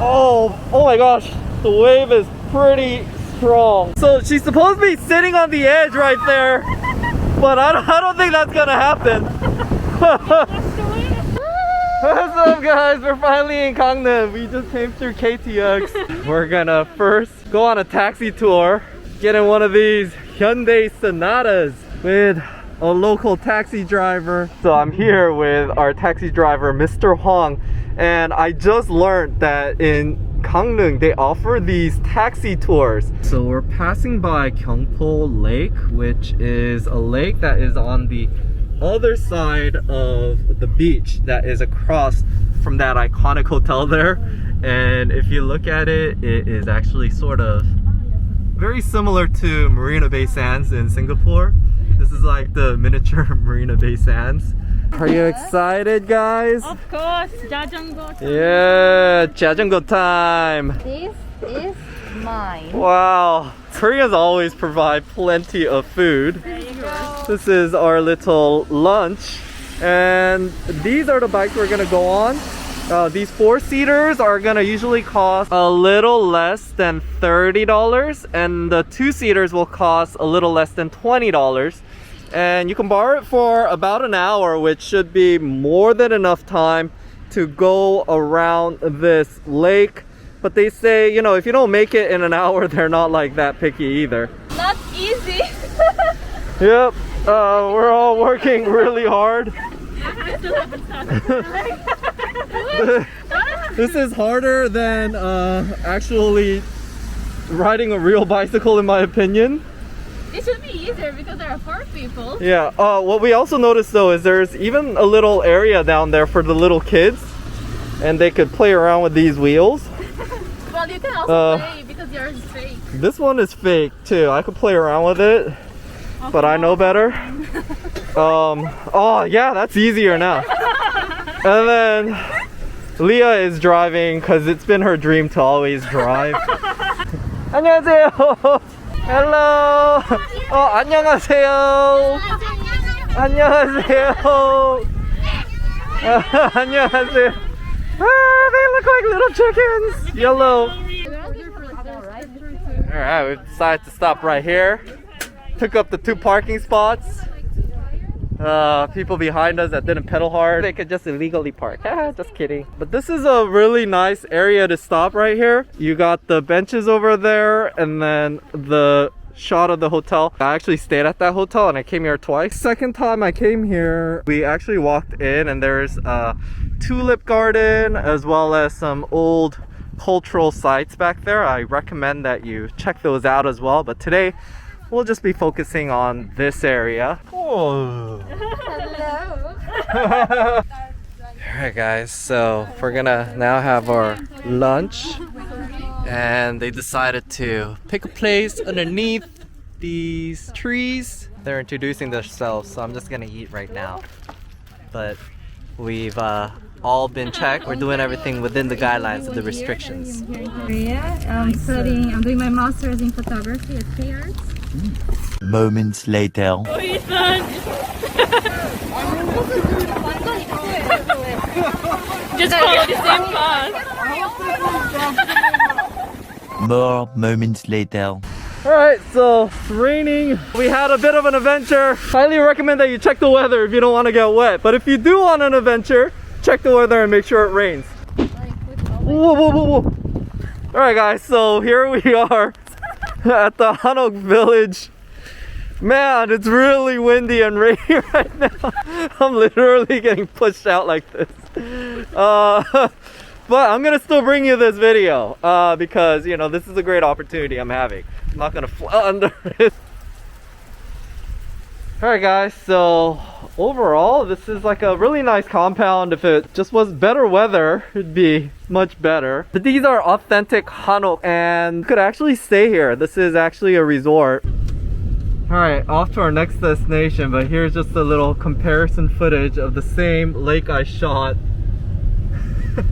Oh my gosh, the wave is pretty strong. So she's supposed to be sitting on the edge right there, but I don't think that's gonna happen. What's up guys, we're finally in Gangneung. We just came through KTX. We're gonna first go on a taxi tour, get in one of these Hyundai Sonatas with a local taxi driver. So I'm here with our taxi driver, Mr. Hwang, and I just learned that in Gangneung they offer these taxi tours. So we're passing by Gyeongpo Lake, which is a lake that is on the other side of the beach that is across from that iconic hotel there. And if you look at it, it is actually sort of very similar to Marina Bay Sands in Singapore. This is like the miniature Marina Bay Sands. Are you excited, guys? Of course, 자전거 time. Yeah, 자전거 time. This is mine. Wow, Koreans always provide plenty of food. There you go. This is our little lunch, and these are the bikes we're gonna go on. These 4-seaters are gonna usually cost a little less than $30, and the 2-seaters will cost a little less than $20. And you can borrow it for about an hour, which should be more than enough time to go around this lake. But they say, you know, if you don't make it in an hour, they're not like that picky either. Not easy. Yep, we're all working really hard. I still haven't started. This is harder than actually riding a real bicycle, in my opinion. It should be easier because there are 4 people. Yeah, what we also noticed though is there's even a little area down there for the little kids, and they could play around with these wheels. Well, you can also play because yours is fake. This one is fake too. I could play around with it, but I know better. Oh yeah, that's easier now. And then Leah is driving because it's been her dream to always drive. 안녕하세요. Hello. 안녕하세요. 안녕하세요. 안녕하세요. They look like little chickens. Yellow. Alright, we decided to stop right here. Took up the 2 parking spots. People behind us that didn't pedal hard, they could just illegally park. Just kidding. But this is a really nice area to stop right here. You got the benches over there, and then the shot of the hotel. I actually stayed at that hotel and I came here twice. Second time I came here, we actually walked in and there's a tulip garden as well as some old cultural sites back there. I recommend that you check those out as well. But today we'll just be focusing on this area. Oh. Hello. Alright guys, so we're gonna now have our lunch, and they decided to pick a place underneath these trees. They're introducing themselves, so I'm just gonna eat right now. But we've all been checked. We're doing everything within the guidelines of the restrictions. I'm doing my master's in photography at KARTS. Moments later. Just follow the same path. More moments later. Alright, so it's raining. We had a bit of an adventure. Highly recommend that you check the weather if you don't want to get wet. But if you do want an adventure, check the weather and make sure it rains. Whoa, whoa, whoa, whoa. Alright guys, so here we are at the Hanok village. Man, it's really windy and rainy right now. I'm literally getting pushed out like this. But I'm gonna still bring you this video because, you know, this is a great opportunity I'm having. I'm not gonna fly under it. Alright guys, so overall this is like a really nice compound. If it just was better weather, it'd be much better. But these are authentic Hanok, and you could actually stay here. This is actually a resort. Alright, off to our next destination, but here's just a little comparison footage of the same lake I shot.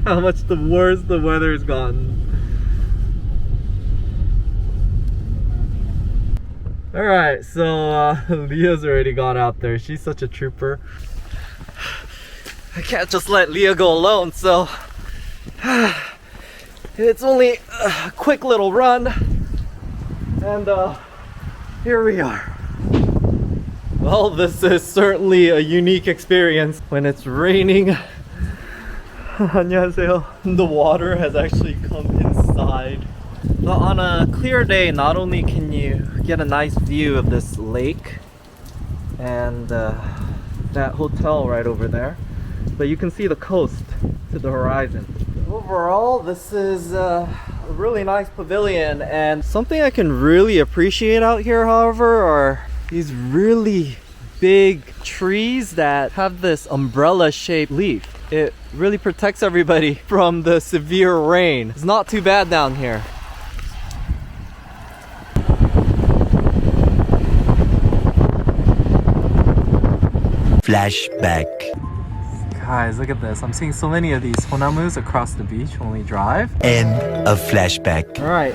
How much the worse the weather's gotten. Alright, so Leah's already gone out there. She's such a trooper. I can't just let Leah go alone, so It's only a quick little run, and here we are. Well, this is certainly a unique experience when it's raining. 안녕하세요. The water has actually come inside. But on a clear day, not only can you get a nice view of this lake and that hotel right over there, but you can see the coast to the horizon. Overall, this is a really nice pavilion, and something I can really appreciate out here, however, are these really big trees that have this umbrella-shaped leaf. It really protects everybody from the severe rain. It's not too bad down here. Flashback. Guys, look at this. I'm seeing so many of these honamus across the beach when we drive. End of flashback. Alright,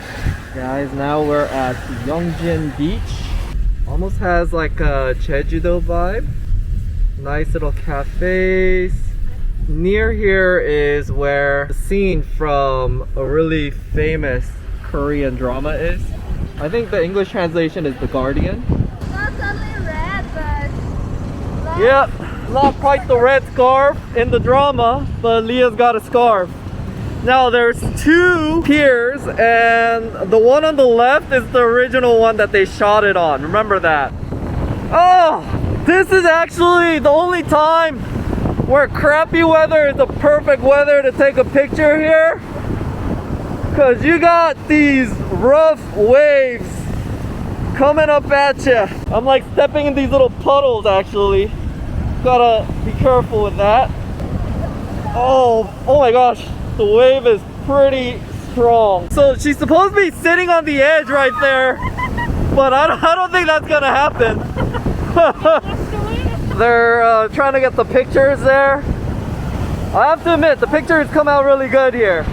guys, now we're at Yeongjin Beach. Almost has like a Jeju-do vibe. Nice little cafes. Near here is where the scene from a really famous Korean drama is. I think the English translation is The Guardian. Not only red, but Yep, not quite the red scarf in the drama, but Leah's got a scarf. Now there's two piers, and the one on the left is the original one that they shot it on. Remember that. Oh, this is actually the only time where crappy weather is the perfect weather to take a picture here. Cause you got these rough waves coming up at you. I'm like stepping in these little puddles actually. Gotta be careful with that. Oh my gosh, the wave is pretty strong. So she's supposed to be sitting on the edge right there, but I don't think that's gonna happen. They're trying to get the pictures there. I have to admit, the pictures come out really good here.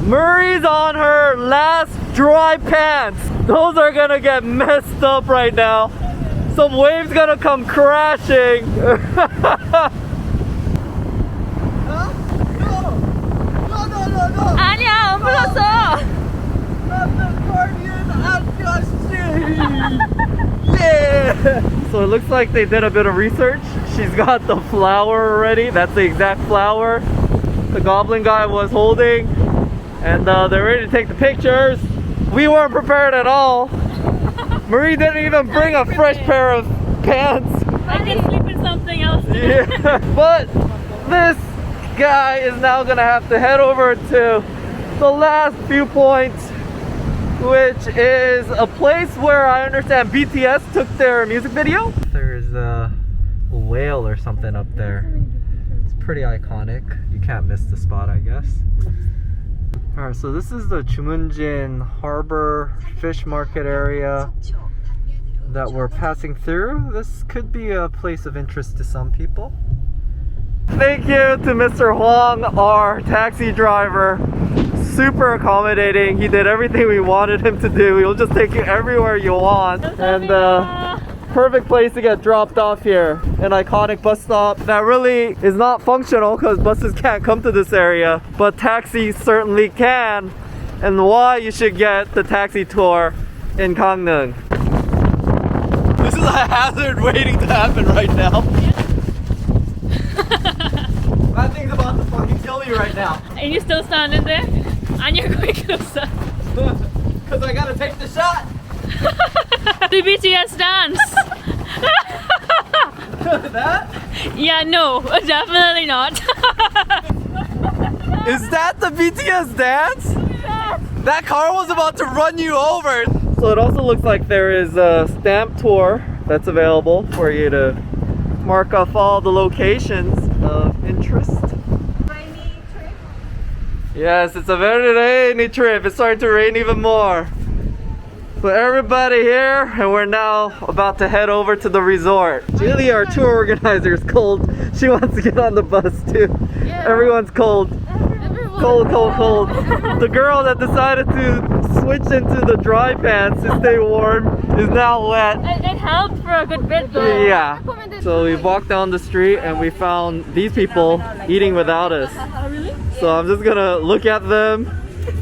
Murray's on her last dry pants. Those are gonna get messed up right now. Some waves gonna come crashing. 아니야, 안 불렀어. Yeah! So it looks like they did a bit of research. She's got the flower already. That's the exact flower the Goblin guy was holding. And they're ready to take the pictures. We weren't prepared at all. Marie didn't even bring a fresh pair of pants. I can sleep in something else. Yeah. But this guy is now gonna have to head over to the last viewpoint, which is a place where I understand BTS took their music video. There's a whale or something up there. It's pretty iconic. You can't miss the spot, I guess. Alright, so this is the Jumunjin Harbor Fish Market area that we're passing through. This could be a place of interest to some people. Thank you to Mr. Huang, our taxi driver. Super accommodating. He did everything we wanted him to do. He'll just take you everywhere you want. And perfect place to get dropped off here. An iconic bus stop that really is not functional because buses can't come to this area, but taxis certainly can. And why you should get the taxi tour in Gangneung. This is a hazard waiting to happen right now. That thing's about to fucking kill you right now. And you're still standing there? And you're going closer. Because I gotta take the shot. The BTS dance. That? Yeah, no, definitely not. Is that the BTS dance? That car was about to run you over. So it also looks like there is a stamp tour that's available for you to mark off all the locations of interest. rainy trip. Yes, it's a very rainy trip. It's starting to rain even more. But everybody here, and we're now about to head over to the resort. Julie, our tour organizer, is cold. She wants to get on the bus too. Yeah. Everyone's cold. Cold, cold, cold. The girl that decided to switch into the dry pants to stay warm is now wet. It helped for a good bit though. Yeah. So we walked down the street and we found these people eating without us. Really? So I'm just gonna look at them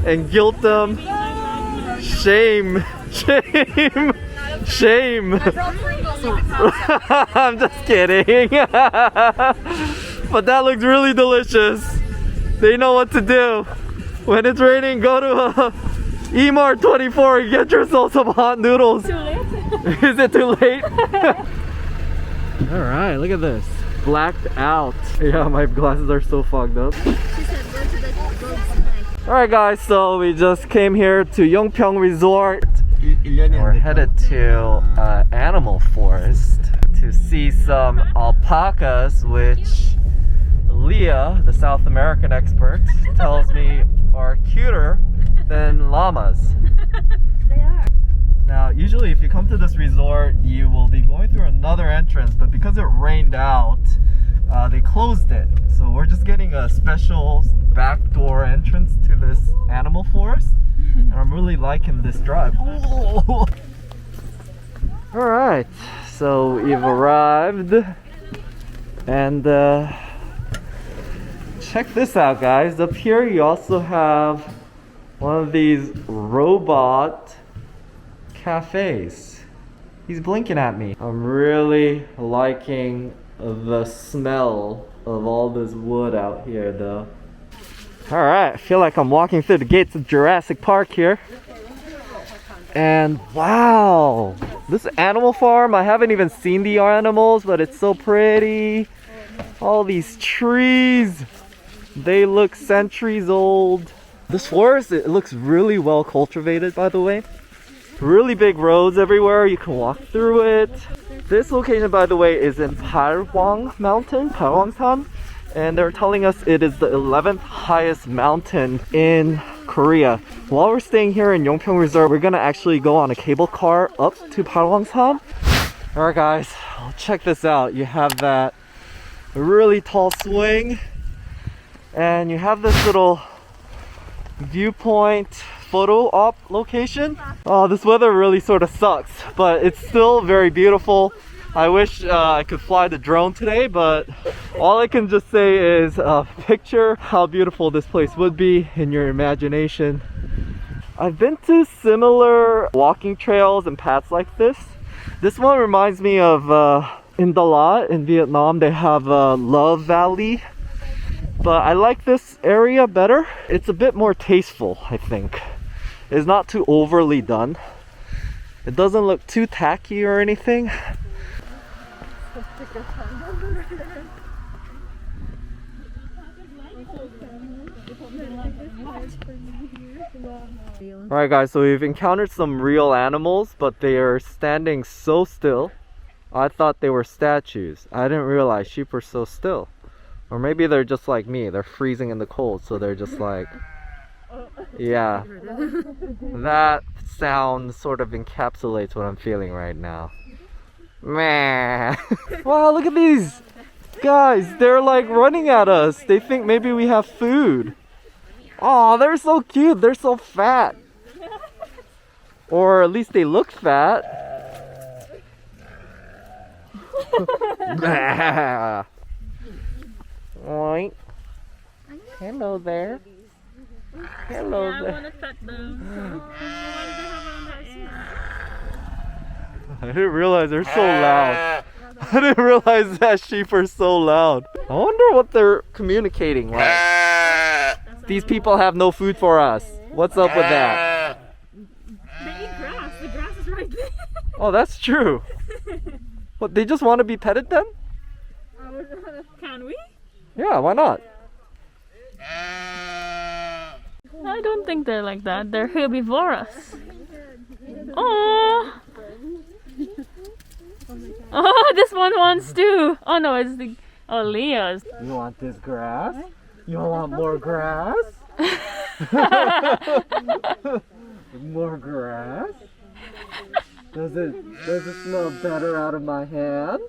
and guilt them. Shame. Shame. Shame. I'm just kidding. But that looks really delicious. They know what to do. When it's raining, go to Emart 24 and get yourself some hot noodles. Too late? Is it too late? Alright, look at this. Blacked out. Yeah, my glasses are so fogged up. Alright guys, so we just came here to Yeongpyeong Resort. We're headed to Animal Forest to see some alpacas, which Leah, the South American expert, tells me are cuter than llamas. They are. Now, usually if you come to this resort, you will be going through another entrance, but because it rained out, they closed it. So we're just getting a special backdoor entrance to this animal forest. And I'm really liking this drive. Oh. Alright, so we've arrived. And check this out, guys. Up here you also have one of these robot cafes. He's blinking at me. I'm really liking the smell of all this wood out here though. Alright, I feel like I'm walking through the gates of Jurassic Park here. And wow, this animal farm, I haven't even seen the animals, but it's so pretty. All these trees, they look centuries old. This forest, it looks really well cultivated, by the way. Really big roads everywhere, you can walk through it. This location, by the way, is in Palwang Mountain, Palwangsan. And they're telling us it is the 11th highest mountain in Korea. While we're staying here in Yeongpyeong Resort, we're gonna actually go on a cable car up to Palwangsan. Alright guys, check this out. You have that really tall swing, and you have this little viewpoint photo op location. Oh, this weather really sort of sucks, but it's still very beautiful. I wish I could fly the drone today, but all I can just say is picture how beautiful this place would be in your imagination. I've been to similar walking trails and paths like this. This one reminds me of in Da Lat in Vietnam, they have Love Valley. But I like this area better. It's a bit more tasteful, I think. It's not too overly done. It doesn't look too tacky or anything. Alright guys, so we've encountered some real animals, but they are standing so still. I thought they were statues. I didn't realize sheep were so still. Or maybe they're just like me, they're freezing in the cold, so they're just like... Yeah. That sound sort of encapsulates what I'm feeling right now. Meh. Wow, look at these guys. They're like running at us. They think maybe we have food. Oh, they're so cute. They're so fat. Or at least they look fat. Oink. Hello there. Hello I there. want to pet them. I didn't realize they're so loud. I didn't realize that sheep are so loud. I wonder what they're communicating like. These people have no food for us. What's up with that? They eat grass. The grass is right there. Oh, that's true. What, they just want to be petted then? Can we? Yeah, why not? I don't think they're like that. They're herbivorous. Oh. Oh, this one wants to. Oh no, it's the Leah's. You want this grass? You want more grass? More grass? Does it smell better out of my hand?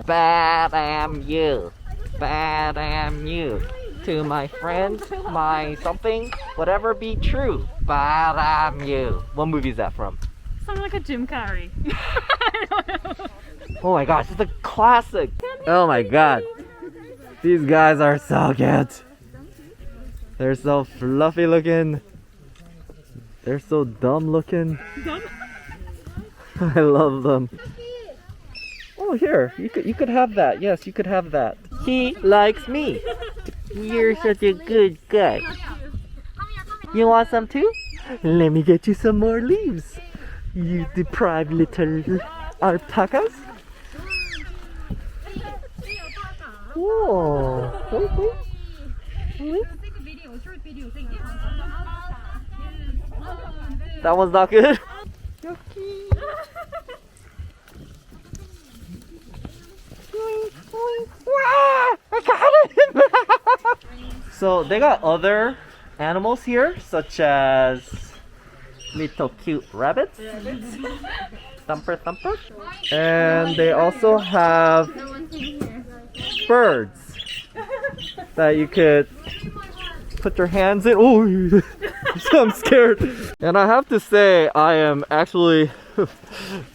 Bad am you. Bad am you. To my friends, my something, whatever be true. Bad am you. What movie is that from? Sounds like a Jim Carrey. I don't know. Oh my gosh, it's a classic. Oh my god. These guys are so cute. They're so fluffy looking. They're so dumb looking. Dumb? I love them. Oh, here, you could have that. Yes, you could have that. He likes me. You're such a good guy. You want some too? Let me get you some more leaves. You deprived little alpacas. Whoa. That one's not good. I got it! So they got other animals here, such as little cute rabbits. Thumper. And they also have birds that you could put your hands in. Oh, I'm scared. And I have to say, I am actually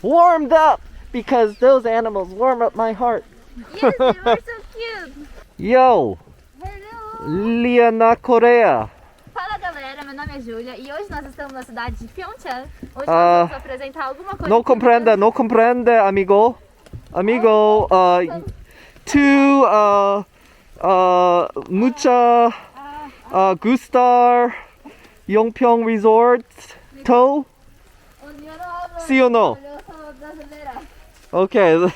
warmed up because those animals warm up my heart. Yes, they were so cute. Yo, Hello. Liana Coreia. Fala galera, meu nome é Júlia e hoje nós estamos na cidade de Pyeongchang. Hoje nós vamos apresentar alguma coisa. No comprende, amigo. Mucha gustar Yongpyeong Resort to. Sí o no? Okay,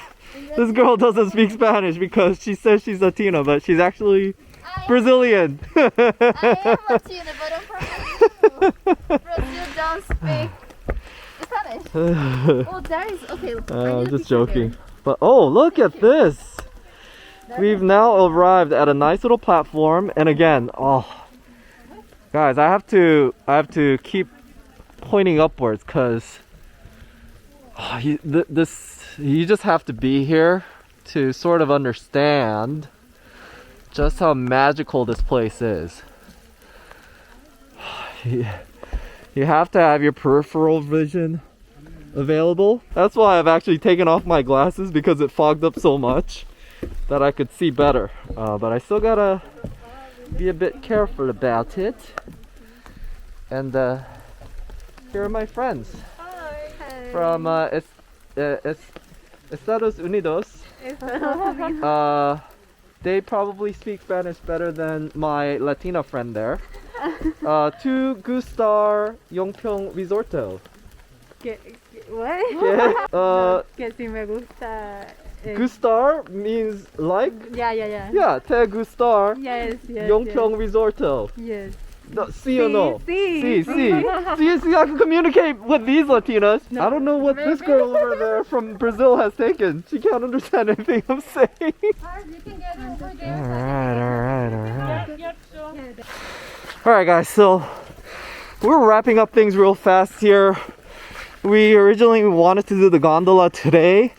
this girl doesn't speak Spanish because she says she's Latina, but she's actually Brazilian. I am Latina, but I'm from Brazil. Brazil don't speak Spanish. Oh, there is. Okay, I'm just joking. But oh, look at this. We've now arrived at a nice little platform, and again, oh, guys, I have to keep pointing upwards because you just have to be here to sort of understand just how magical this place is. You have to have your peripheral vision available. That's why I've actually taken off my glasses because it fogged up so much that I could see better. But I still gotta be a bit careful about it. And here are my friends. Hi. From Estados Unidos. They probably speak Spanish better than my Latina friend there. To Gustar Yongpyeong Resorto. What? Que si me gusta. Gustar means like? Yeah. Yeah, te gustar Yes. Yongpyeong Resorto. Yes. No, sí or no? Sí. See, I can communicate with these Latinas. I don't know what this girl over there from Brazil has taken. She can't understand anything I'm saying. Alright. Alright guys, so we're wrapping up things real fast here. We originally wanted to do the gondola today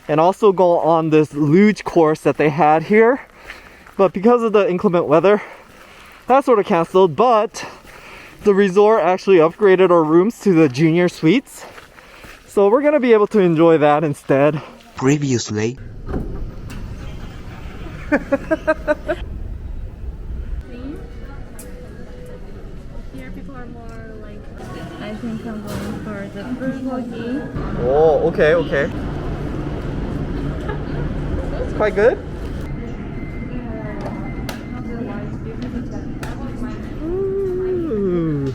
and also go on this luge course that they had here. But because of the inclement weather, that sort of canceled, but the resort actually upgraded our rooms to the junior suites. So we're gonna be able to enjoy that instead. Previously. Here people are more like. I think I'm going for the bulgogi. Oh, okay. It's quite good. Ooh.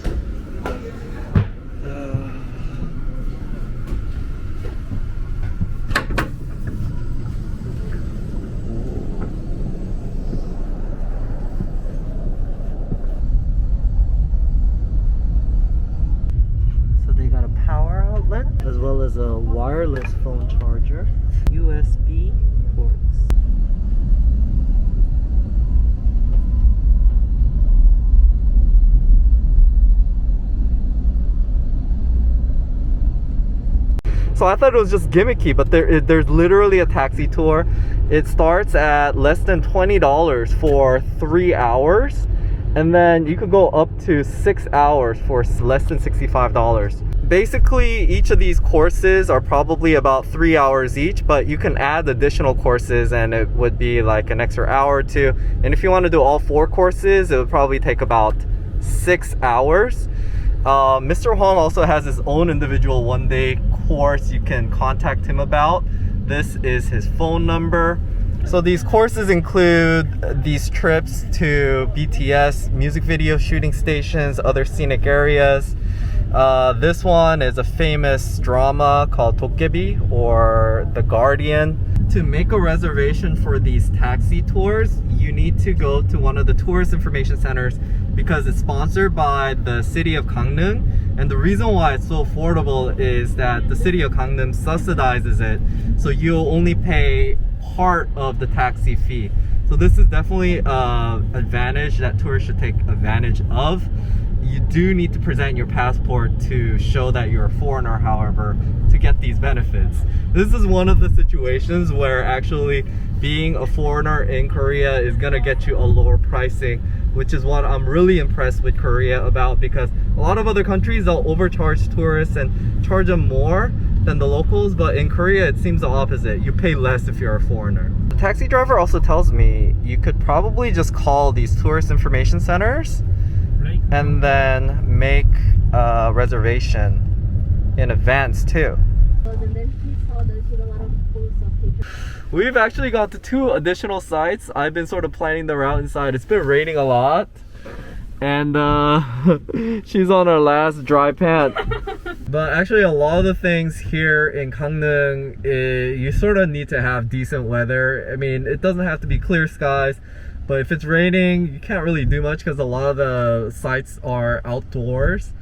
So they got a power outlet as well as a wireless phone charger, USB ports. So I thought it was just gimmicky, but there's literally a taxi tour. It starts at less than $20 for 3 hours, And then you could go up to 6 hours for less than $65. Basically, each of these courses are probably about 3 hours each, but you can add additional courses and it would be like an extra hour or two. And if you want to do all 4 courses, it would probably take about 6 hours. Mr. Huang also has his own individual one-day course you can contact him about. This is his phone number. So these courses include these trips to BTS music video shooting stations, other scenic areas. This one is a famous drama called Dokkaebi or The Guardian. To make a reservation for these taxi tours, you need to go to one of the tourist information centers because it's sponsored by the city of Gangneung. And the reason why it's so affordable is that the city of Gangneung subsidizes it. So you'll only pay part of the taxi fee. So this is definitely an advantage that tourists should take advantage of. You do need to present your passport to show that you're a foreigner, however, to get these benefits. This is one of the situations where actually being a foreigner in Korea is gonna get you a lower pricing, which is what I'm really impressed with Korea about, because a lot of other countries, they'll overcharge tourists and charge them more than the locals, but in Korea it seems the opposite. You pay less if you're a foreigner. The taxi driver also tells me you could probably just call these tourist information centers and then make a reservation in advance too. We've actually got to 2 additional sites. I've been sort of planning the route inside. It's been raining a lot and she's on her last dry pant. But actually a lot of the things here in Gangneung, you sort of need to have decent weather. I mean, it doesn't have to be clear skies, but if it's raining, you can't really do much because a lot of the sites are outdoors.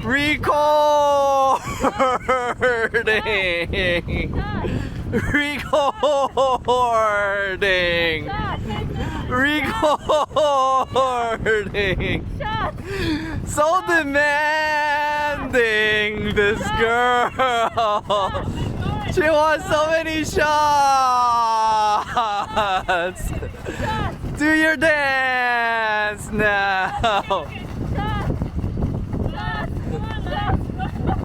Recording! Recording! Recording! So demanding, this girl! She wants so many shots! Do your dance now!